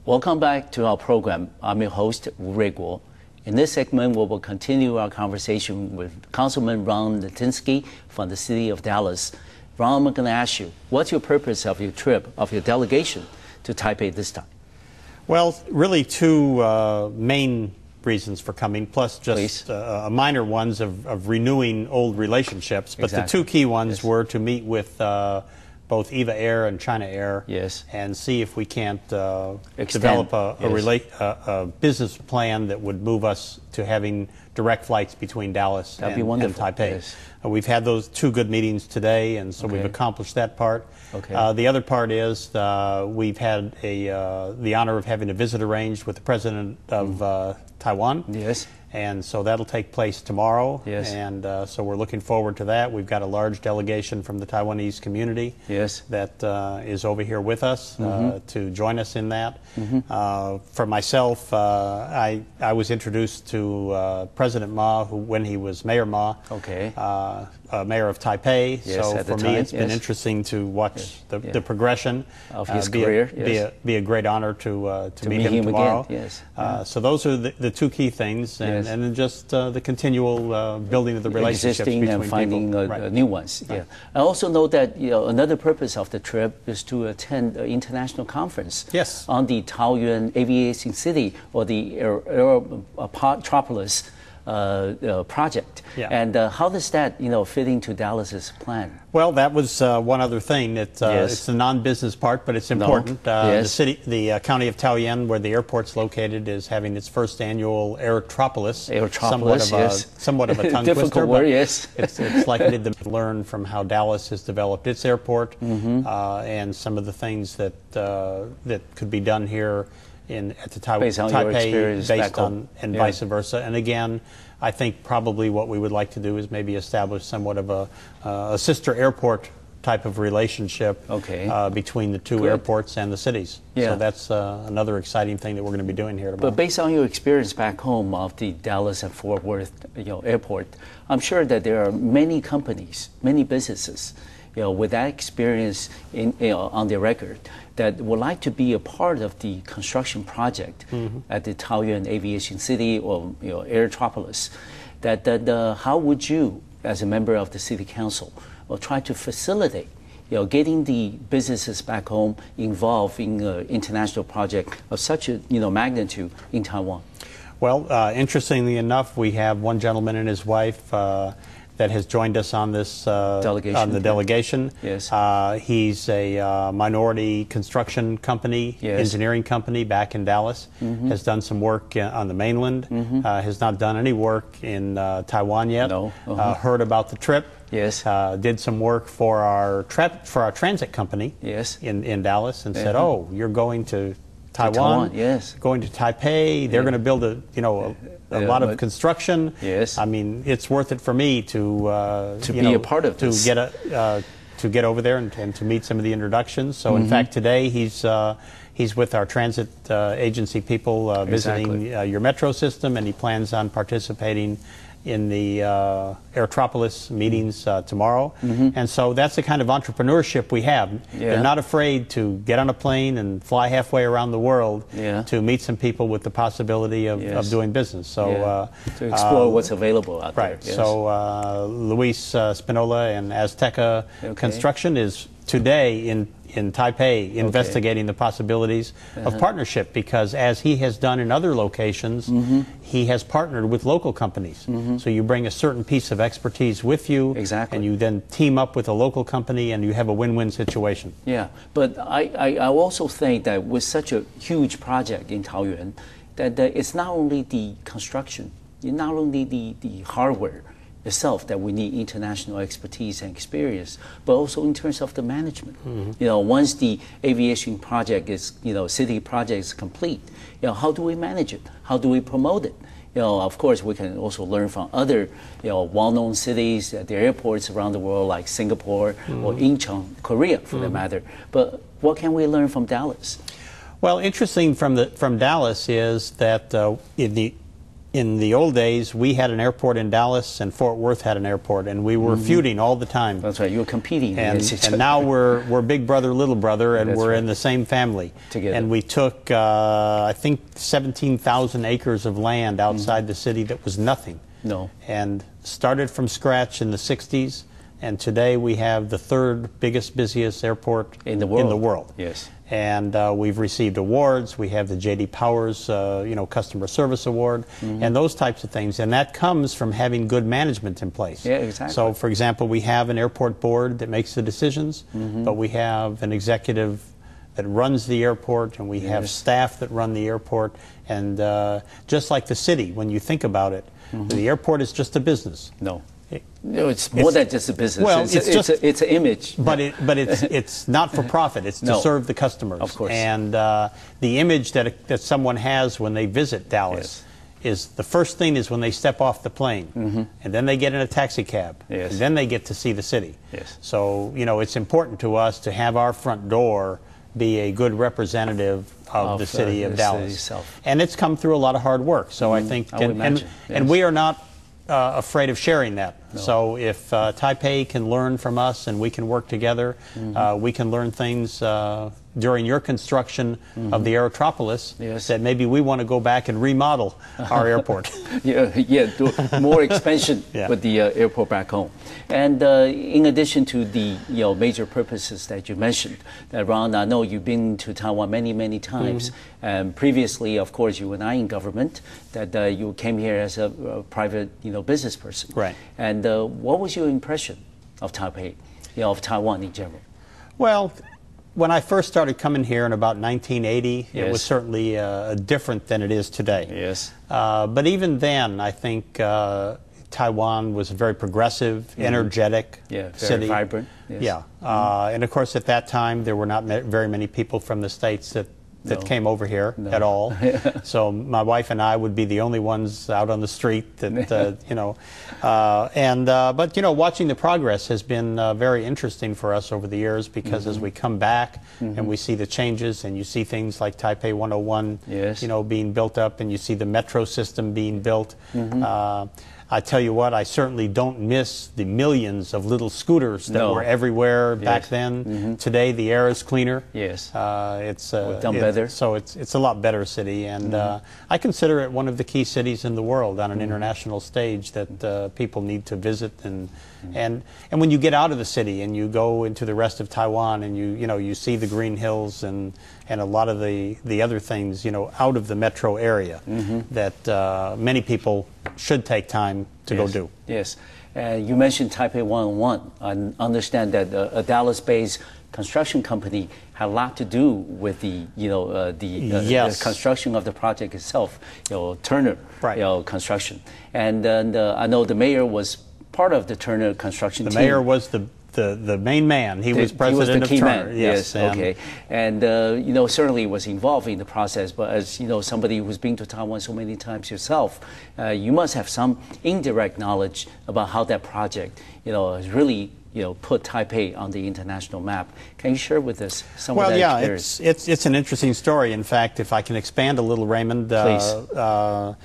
Welcome back to our program. I'm your host, Wu Ruiguo. In this segment, we will continue our conversation with Councilman Ron Litinsky from the city of Dallas. Ron, I'm going to ask you, what's your purpose of your trip, of your delegation to Taipei this time? Well, really two main reasons for coming, plus just minor ones of renewing old relationships. But the two key ones were to meet with both EVA Air and China Air, and see if we can't develop a business plan that would move us to having direct flights between Dallas and Taipei. We've had those two good meetings today, and so we've accomplished that part. The other part is we've had the honor of having a visit arranged with the president of Taiwan. And so that'll take place tomorrow, and so we're looking forward to that. We've got a large delegation from the Taiwanese community that is over here with us to join us in that. For myself, I was introduced to President Ma when he was Mayor Ma, Mayor of Taipei. So for me, it's been interesting to watch the progression of his career. Be a great honor to meet him tomorrow. So those are the two key things. And then just the continual building of the relationships between and finding people. New ones. I also know that another purpose of the trip is to attend an international conference on the Taoyuan Aviation City, or the Aerotropolis project. And how does that fit into Dallas's plan? Well, that was one other thing. It's the non-business part, but it's important. The county of Taoyuan, where the airport's located, is having its first annual Aerotropolis. Somewhat of a tongue twister, word, it's likely to learn from how Dallas has developed its airport and some of the things that could be done here at the Taipei, based on and vice versa. And again, I think probably what we would like to do is maybe establish somewhat of a sister airport type of relationship between the two airports and the cities. So that's another exciting thing that we're going to be doing here tomorrow. But based on your experience back home of the Dallas and Fort Worth airport, I'm sure that there are many companies, many businesses with that experience on their record, that would like to be a part of the construction project at the Taoyuan Aviation City or Aerotropolis. How would you, as a member of the City Council, try to facilitate getting the businesses back home involved in an international project of such a magnitude in Taiwan? Well, interestingly enough, we have one gentleman and his wife that has joined us on this delegation. He's a minority construction company, engineering company back in Dallas. Has done some work on the mainland. Has not done any work in Taiwan yet. Heard about the trip. Did some work for our transit company in Dallas, and said, "Oh, you're going to Taiwan, going to Taipei. They're going to build a lot of construction. I mean, it's worth it for me to be a part of this, to get over there and to meet some of the introductions." So in fact, today he's with our transit agency people visiting your metro system, and he plans on participating in the Aerotropolis meetings tomorrow. And so that's the kind of entrepreneurship we have. They're not afraid to get on a plane and fly halfway around the world to meet some people with the possibility of doing business. So to explore what's available out there. So Luis Spinola and Azteca Construction is today in Taipei investigating the possibilities of partnership, because as he has done in other locations, he has partnered with local companies. So you bring a certain piece of expertise with you, and you then team up with a local company, and you have a win-win situation. But I also think that with such a huge project in Taoyuan, that it's not only the construction, not only the hardware itself that we need international expertise and experience, but also in terms of the management. Once the aviation project is, city project is complete, how do we manage it? How do we promote it? Of course, we can also learn from other, well-known cities, the airports around the world, like Singapore or Incheon, Korea, for that matter. But what can we learn from Dallas? Well, interesting from Dallas is that in the old days, we had an airport in Dallas and Fort Worth had an airport, and we were feuding all the time. That's right. You were competing. And now we're big brother, little brother, and we're in the same family. Together. And we took, I think, 17,000 acres of land outside the city that was nothing. No. And started from scratch in the 60s, and today we have the third biggest, busiest airport in the world. Yes. And we've received awards. We have the J.D. Powers, Customer Service Award, and those types of things. And that comes from having good management in place. Yeah, exactly. So, for example, we have an airport board that makes the decisions, but we have an executive that runs the airport, and we have staff that run the airport. And just like the city, when you think about it, the airport is just a business. No, it's more than just a business. Well, it's an image. But it's not for profit. It's to serve the customers. Of course. And the image that someone has when they visit Dallas is the first thing is when they step off the plane, and then they get in a taxi cab, and then they get to see the city. So it's important to us to have our front door be a good representative of the city of Dallas. And it's come through a lot of hard work. So I think, and we are not afraid of sharing that. So if Taipei can learn from us and we can work together, we can learn things during your construction of the Aerotropolis that maybe we want to go back and remodel our airport. Do more expansion with the airport back home. And in addition to the major purposes that you mentioned, Ron, I know you've been to Taiwan many times. Previously, of course, you were not in government. That you came here as a private business person. Right. And what was your impression of Taipei, of Taiwan in general? Well, when I first started coming here in about 1980, it was certainly different than it is today. But even then, I think Taiwan was a very progressive, energetic city. Very vibrant. And of course, at that time, there were not very many people from the States that came over here at all. So my wife and I would be the only ones out on the street that, but watching the progress has been very interesting for us over the years, because as we come back and we see the changes, and you see things like Taipei 101, being built up, and you see the metro system being built, I tell you what, I certainly don't miss the millions of little scooters that were everywhere back then. Today, the air is cleaner. It's done better. So it's a lot better city, and I consider it one of the key cities in the world on an international stage that people need to visit. And when you get out of the city and you go into the rest of Taiwan, and you see the green hills and a lot of the other things out of the metro area that many people should take time to go do. You mentioned Taipei 101. I understand that a Dallas-based construction company had a lot to do with the construction of the project itself. Turner construction, and I know the mayor was part of the Turner construction team. The mayor was the main man. He was president of Turner. Okay. And certainly was involved in the process. But as somebody who's been to Taiwan so many times yourself, you must have some indirect knowledge about how that project, has really put Taipei on the international map. Can you share with us some of that experience? It's an interesting story. In fact, if I can expand a little, Raymond. Please.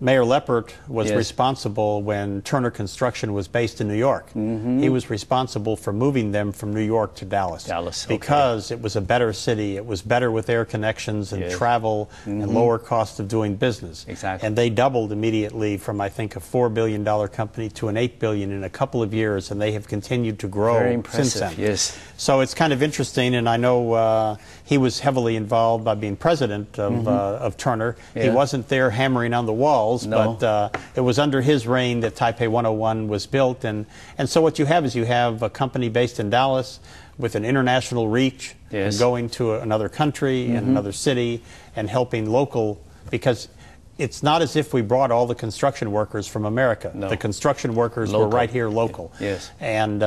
Mayor Leppert was responsible when Turner Construction was based in New York. He was responsible for moving them from New York to Dallas. Because it was a better city. It was better with air connections and travel and lower cost of doing business. And they doubled immediately from, I think, a $4 billion company to an $8 billion in a couple of years, and they have continued to grow since then. So it's kind of interesting, and I know he was heavily involved by being president of Turner. He wasn't there hammering on the walls, but it was under his reign that Taipei 101 was built. And so what you have is you have a company based in Dallas with an international reach, and going to another country and another city and helping local, because it's not as if we brought all the construction workers from America. The construction workers were right here local. And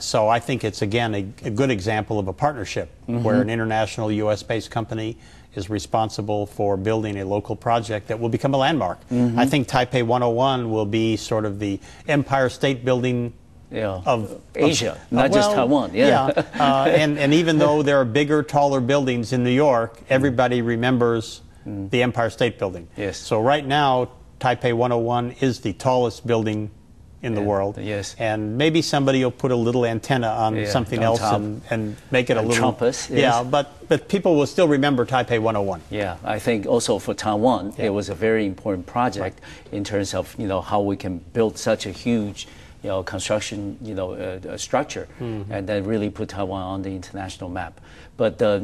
so I think it's, again, a good example of a partnership where an international U.S.-based company is responsible for building a local project that will become a landmark. I think Taipei 101 will be sort of the Empire State Building of Asia, not just Taiwan. And even though there are bigger, taller buildings in New York, everybody remembers the Empire State Building. So right now, Taipei 101 is the tallest building in the world. Yes. And maybe somebody will put a little antenna on something else and make it a little... Trumpus, yes. Yeah, but people will still remember Taipei 101. Yeah, I think also for Taiwan, it was a very important project in terms of, how we can build such a huge, construction, structure, and then really put Taiwan on the international map. But, I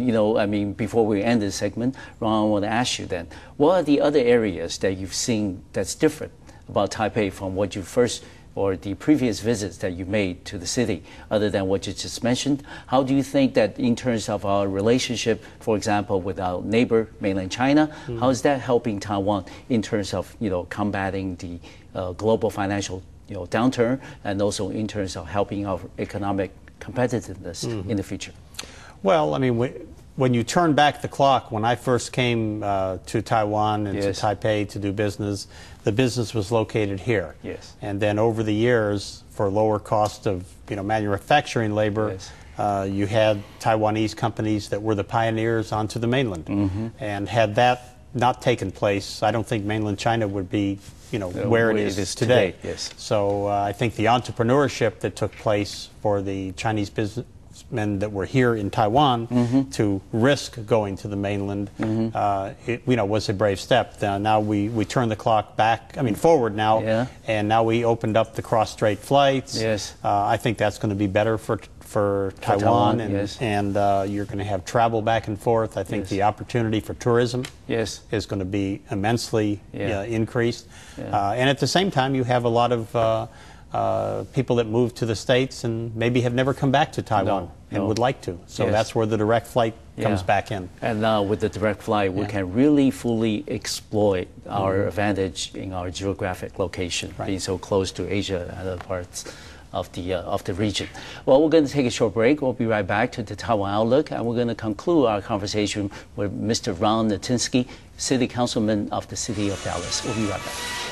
mean, before we end this segment, Ron, I want to ask you then, what are the other areas that you've seen that's different about Taipei from what you first or the previous visits that you made to the city, other than what you just mentioned? How do you think that in terms of our relationship, for example, with our neighbor, mainland China, how is that helping Taiwan in terms of, combating the global financial downturn, and also in terms of helping our economic competitiveness in the future? Well, I mean, when you turn back the clock, when I first came to Taiwan and to Taipei to do business, the business was located here. Yes. And then over the years, for lower cost of manufacturing labor, you had Taiwanese companies that were the pioneers onto the mainland. And had that not taken place, I don't think mainland China would be where it is today. Yes. So I think the entrepreneurship that took place for the Chinese businessmen that were here in Taiwan to risk going to the mainland, it was a brave step. Now we turn the clock back, forward now, and now we opened up the cross-strait flights. Yes. I think that's going to be better for Taiwan, and you're going to have travel back and forth. I think the opportunity for tourism is going to be immensely increased. And at the same time, you have a lot of people that move to the States and maybe have never come back to Taiwan and would like to. So that's where the direct flight comes back in. And now with the direct flight, we can really fully exploit our advantage in our geographic location, being so close to Asia and other parts of the region. Well, we're going to take a short break. We'll be right back to the Taiwan Outlook, and we're going to conclude our conversation with Mr. Ron Natinsky, City Councilman of the City of Dallas. We'll be right back.